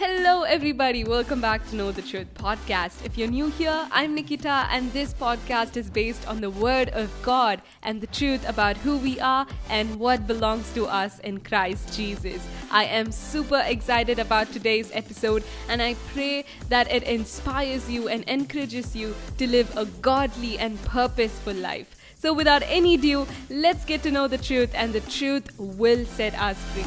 Hello, everybody. Welcome back to Know the Truth podcast. If you're new here, I'm Nikita, and this podcast is based on the Word of God and the truth about who we are and what belongs to us in Christ Jesus. I am super excited about today's episode, and I pray that it inspires you and encourages you to live a godly and purposeful life. So, without any ado, let's get to know the truth, and the truth will set us free.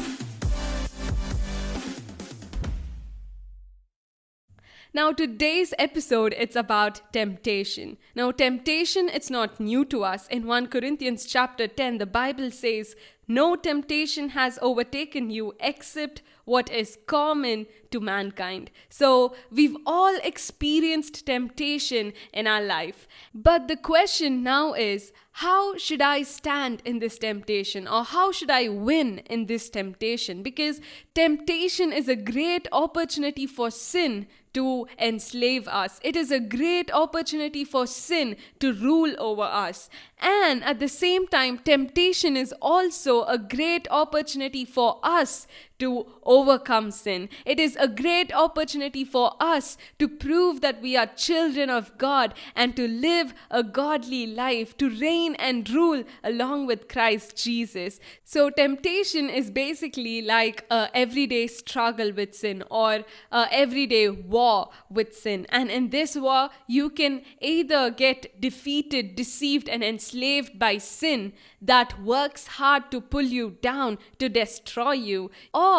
Now, today's episode, it's about temptation. Now, temptation, it's not new to us. In 1 Corinthians chapter 10, the Bible says, "No temptation has overtaken you except what is common to mankind." So, we've all experienced temptation in our life. But the question now is, how should I stand in this temptation, or how should I win in this temptation? Because temptation is a great opportunity for sin to enslave us. It is a great opportunity for sin to rule over us. And at the same time, temptation is also a great opportunity for us to overcome sin. It is a great opportunity for us to prove that we are children of God and to live a godly life, to reign and rule along with Christ Jesus. So temptation is basically like an everyday struggle with sin, or an everyday war with sin. And in this war, you can either get defeated, deceived, and enslaved by sin that works hard to pull you down, to destroy you, or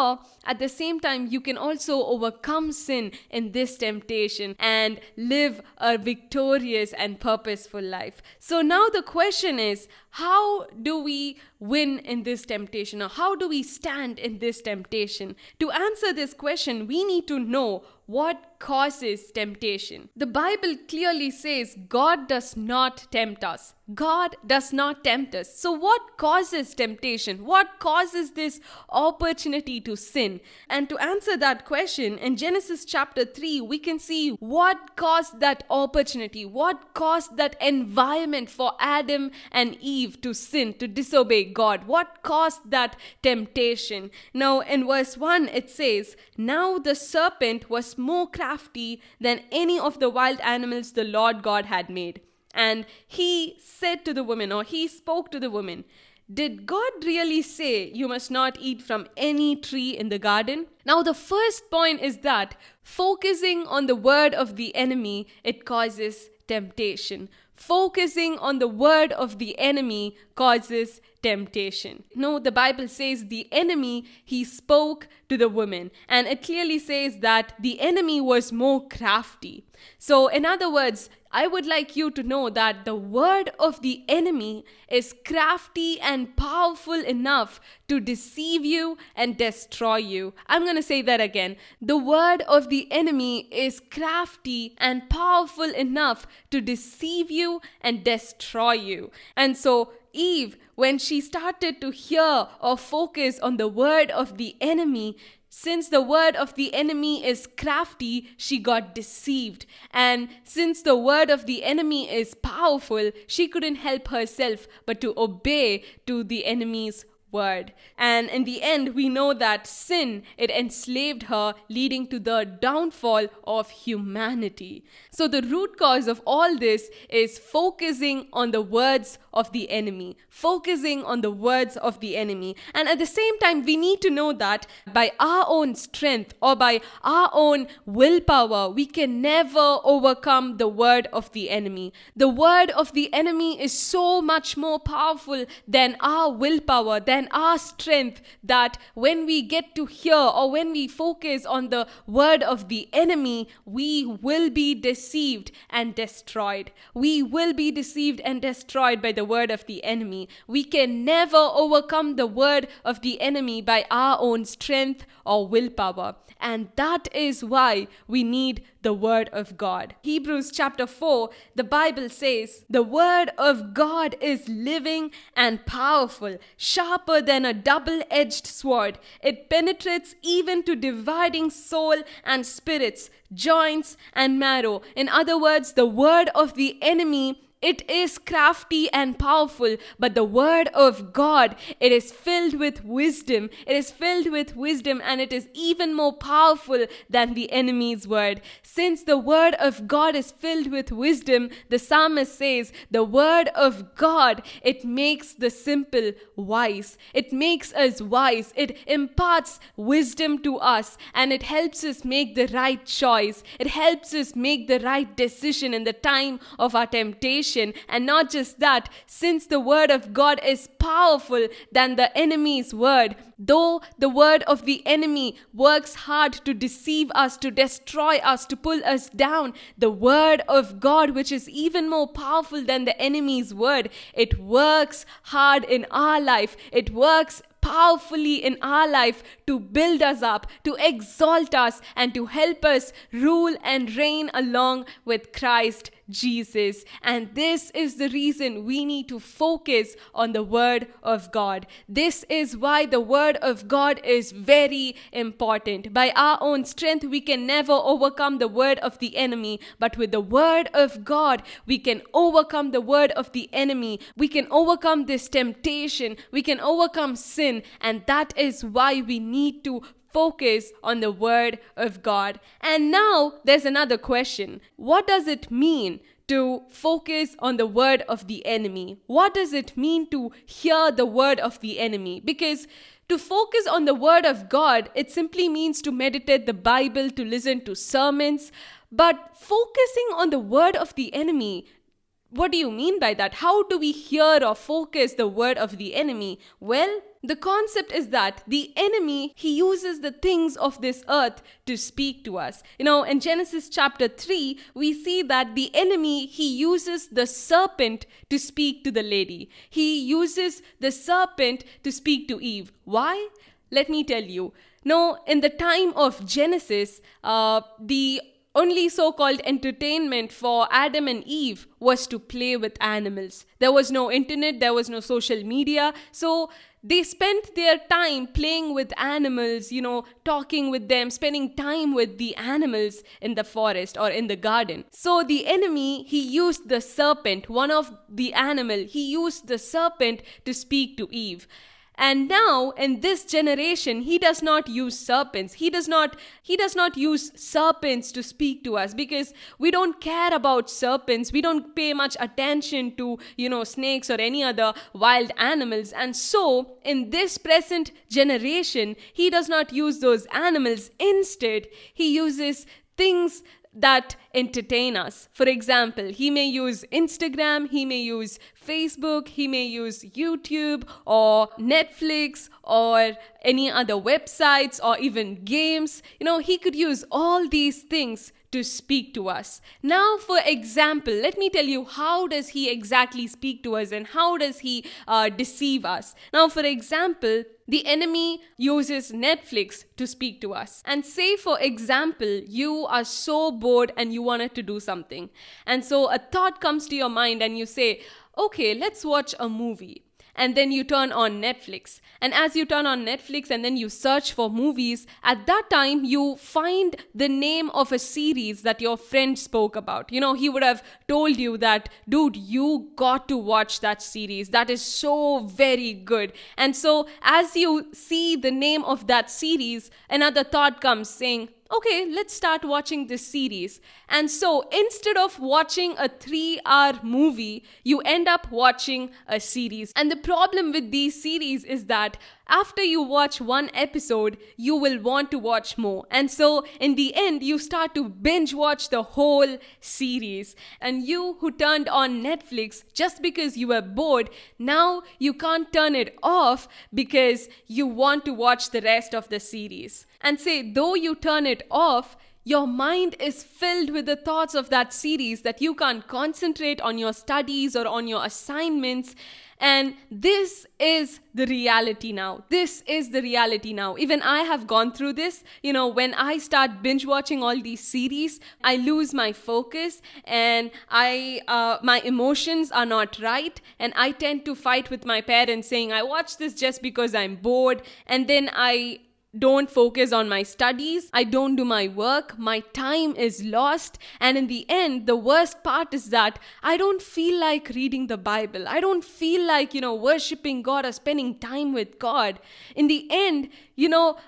at the same time, you can also overcome sin in this temptation and live a victorious and purposeful life. So now the question is, how do we win in this temptation, or how do we stand in this temptation? To answer this question, we need to know what causes temptation. The Bible clearly says God does not tempt us. God does not tempt us. So what causes temptation? What causes this opportunity to sin? And to answer that question, in Genesis chapter 3, we can see what caused that opportunity, what caused that environment for Adam and Eve to sin, to disobey God. What caused that temptation? Now, in verse 1, it says, "Now the serpent was more crafty than any of the wild animals the Lord God had made. And he said to the woman," or he spoke to the woman, "Did God really say you must not eat from any tree in the garden?" Now, the first point is that focusing on the word of the enemy, it causes temptation. Focusing on the word of the enemy causes temptation. No, the Bible says the enemy, he spoke to the woman. And it clearly says that the enemy was more crafty. So, in other words, I would like you to know that the word of the enemy is crafty and powerful enough to deceive you and destroy you. I'm going to say that again. The word of the enemy is crafty and powerful enough to deceive you and destroy you. And so Eve, when she started to hear or focus on the word of the enemy, since the word of the enemy is crafty, she got deceived. And since the word of the enemy is powerful, she couldn't help herself but to obey to the enemy's word. And in the end, we know that sin, it enslaved her, leading to the downfall of humanity. So the root cause of all this is focusing on the words of the enemy. Focusing on the words of the enemy. And at the same time, we need to know that by our own strength or by our own willpower, we can never overcome the word of the enemy. The word of the enemy is so much more powerful than our willpower, than our strength, that when we get to hear or when we focus on the word of the enemy, we will be deceived and destroyed. We will be deceived and destroyed by the word of the enemy. We can never overcome the word of the enemy by our own strength or willpower. And that is why we need the word of God. Hebrews chapter 4, the Bible says, "The word of God is living and powerful, sharper than a double-edged sword. It penetrates even to dividing soul and spirits, joints and marrow." In other words, the word of the enemy It is crafty and powerful, but the word of God, it is filled with wisdom. It is filled with wisdom, and it is even more powerful than the enemy's word. Since the word of God is filled with wisdom, the psalmist says, the word of God, it makes the simple wise. It makes us wise. It imparts wisdom to us, and it helps us make the right choice. It helps us make the right decision in the time of our temptation. And not just that, since the word of God is powerful than the enemy's word, though the word of the enemy works hard to deceive us, to destroy us, to pull us down, the word of God, which is even more powerful than the enemy's word, it works hard in our life. It works powerfully in our life to build us up, to exalt us, and to help us rule and reign along with Christ Jesus. And this is the reason we need to focus on the word of God. This is why the word of God is very important. By our own strength, we can never overcome the word of the enemy, but with the word of God, we can overcome the word of the enemy. We can overcome this temptation. We can overcome sin, and that is why we need to focus on the word of God. And now there's another question. What does it mean to focus on the word of the enemy? What does it mean to hear the word of the enemy? Because to focus on the word of God, it simply means to meditate the Bible, to listen to sermons. But focusing on the word of the enemy, what do you mean by that? How do we hear or focus the word of the enemy? Well, the concept is that the enemy, he uses the things of this earth to speak to us. In Genesis chapter 3, we see that the enemy, he uses the serpent to speak to the lady. He uses the serpent to speak to Eve. Why? Let me tell you. In the time of Genesis, the only so-called entertainment for Adam and Eve was to play with animals. There was no internet, there was no social media, so they spent their time playing with animals, talking with them, spending time with the animals in the forest or in the garden. So the enemy, he used the serpent, one of the animal, he used the serpent to speak to Eve. And now in this generation, he does not use serpents. He does not use serpents to speak to us, because we don't care about serpents. We don't pay much attention to, snakes or any other wild animals. And so in this present generation, he does not use those animals. Instead, he uses things that entertain us. For example, he may use Instagram, he may use Facebook, he may use YouTube or Netflix or any other websites or even games. He could use all these things to speak to us. Now, for example, let me tell you, how does he exactly speak to us and how does he deceive us? Now, for example, the enemy uses Netflix to speak to us. And say, for example, you are so bored and you wanted to do something. And so a thought comes to your mind and you say, okay, let's watch a movie. And then you turn on Netflix. And as you turn on Netflix and then you search for movies, at that time you find the name of a series that your friend spoke about. He would have told you that, dude, you got to watch that series. That is so very good. And so as you see the name of that series, another thought comes saying, okay, let's start watching this series. And so instead of watching a 3-hour movie, you end up watching a series. And the problem with these series is that after you watch one episode, you will want to watch more. And so in the end, you start to binge watch the whole series. And you who turned on Netflix just because you were bored, now you can't turn it off because you want to watch the rest of the series. And say, though you turn it off, your mind is filled with the thoughts of that series that you can't concentrate on your studies or on your assignments. And this is the reality now. This is the reality now. Even I have gone through this. When I start binge watching all these series, I lose my focus and my emotions are not right. And I tend to fight with my parents saying, I watch this just because I'm bored. And then I don't focus on my studies, I don't do my work, my time is lost, and in the end, the worst part is that I don't feel like reading the Bible. I don't feel like, worshiping God or spending time with God. In the end,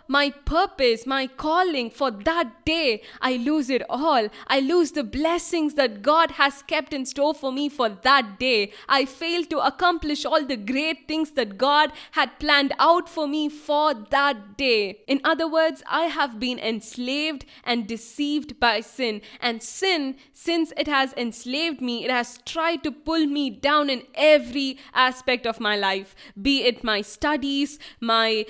my purpose, my calling for that day, I lose it all. I lose the blessings that God has kept in store for me for that day. I fail to accomplish all the great things that God had planned out for me for that day. In other words, I have been enslaved and deceived by sin. And sin, since it has enslaved me, it has tried to pull me down in every aspect of my life. Be it my studies, my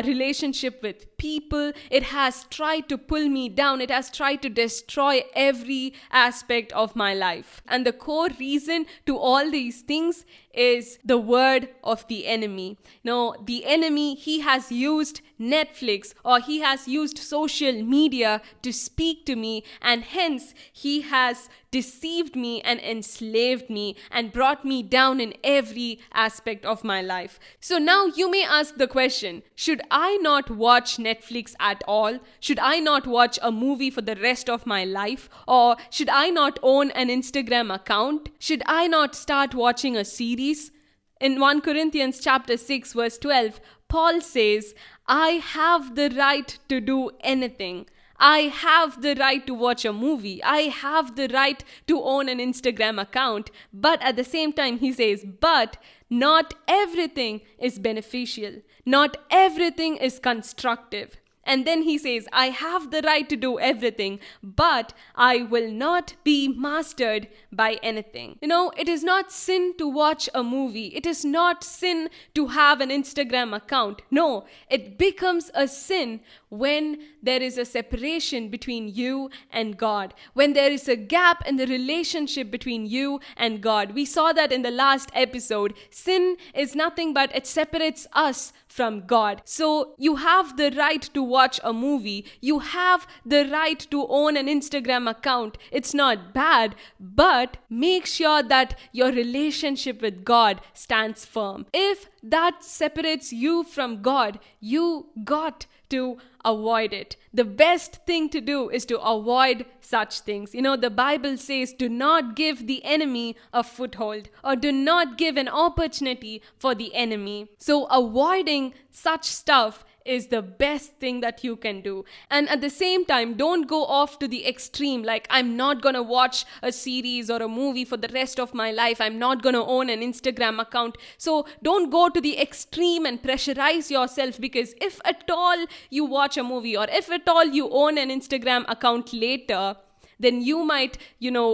relationship with people. It has tried to pull me down. It has tried to destroy every aspect of my life. And the core reason to all these things is the word of the enemy. Now, the enemy, he has used Netflix or he has used social media to speak to me, and hence he has deceived me and enslaved me and brought me down in every aspect of my life. So now you may ask the question, should I not watch Netflix at all? Should I not watch a movie for the rest of my life? Or should I not own an Instagram account? Should I not start watching a series? In 1 Corinthians chapter 6 verse 12, Paul says, I have the right to do anything. I have the right to watch a movie. I have the right to own an Instagram account. But at the same time, he says, but not everything is beneficial. Not everything is constructive. And then he says, I have the right to do everything, but I will not be mastered by anything. It is not sin to watch a movie. It is not sin to have an Instagram account. No, it becomes a sin when there is a separation between you and God, when there is a gap in the relationship between you and God. We saw that in the last episode. Sin is nothing but it separates us from God. So you have the right to watch a movie. You have the right to own an Instagram account. It's not bad, but make sure that your relationship with God stands firm. If that separates you from God, you got to avoid it. The best thing to do is to avoid such things. The Bible says, do not give the enemy a foothold, or do not give an opportunity for the enemy. So avoiding such stuff is the best thing that you can do. And at the same time, don't go off to the extreme, like I'm not gonna watch a series or a movie for the rest of my life. I'm not gonna own an Instagram account. So don't go to the extreme and pressurize yourself, because if at all you watch a movie or if at all you own an Instagram account later, then you might,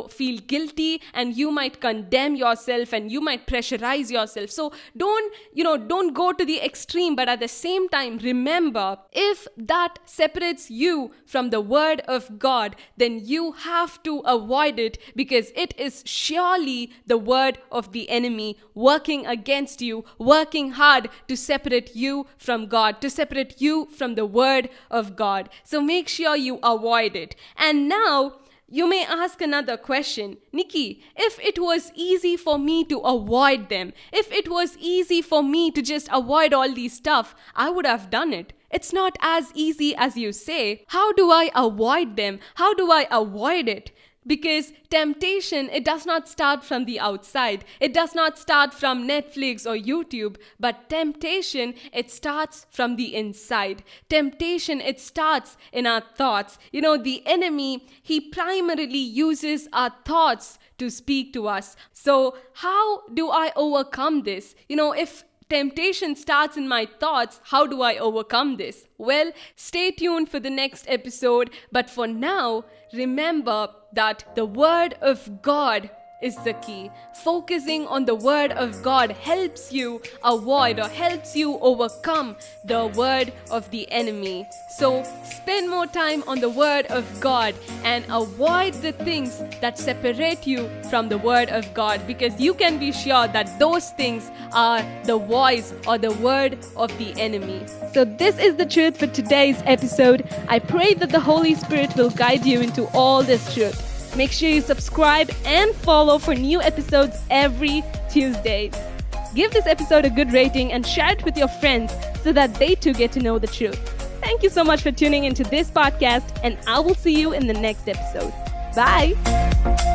feel guilty and you might condemn yourself and you might pressurize yourself. So don't go to the extreme, but at the same time, remember, if that separates you from the word of God, then you have to avoid it, because it is surely the word of the enemy working against you, working hard to separate you from God, to separate you from the word of God. So make sure you avoid it. And now, you may ask another question, Nikki, if it was easy for me to avoid them, if it was easy for me to just avoid all these stuff, I would have done it. It's not as easy as you say. How do I avoid them? How do I avoid it? Because temptation, it does not start from the outside. It does not start from Netflix or YouTube. But temptation, it starts from the inside. Temptation, it starts in our thoughts. The enemy, he primarily uses our thoughts to speak to us. So how do I overcome this? If temptation starts in my thoughts, how do I overcome this? Well, stay tuned for the next episode. But for now, remember that the word of God is the key. Focusing on the word of God helps you avoid or helps you overcome the word of the enemy. So spend more time on the word of God and avoid the things that separate you from the word of God, because you can be sure that those things are the voice or the word of the enemy. So this is the truth for today's episode. I pray that the Holy Spirit will guide you into all this truth. Make sure you subscribe and follow for new episodes every Tuesdays. Give this episode a good rating and share it with your friends so that they too get to know the truth. Thank you so much for tuning into this podcast, and I will see you in the next episode. Bye.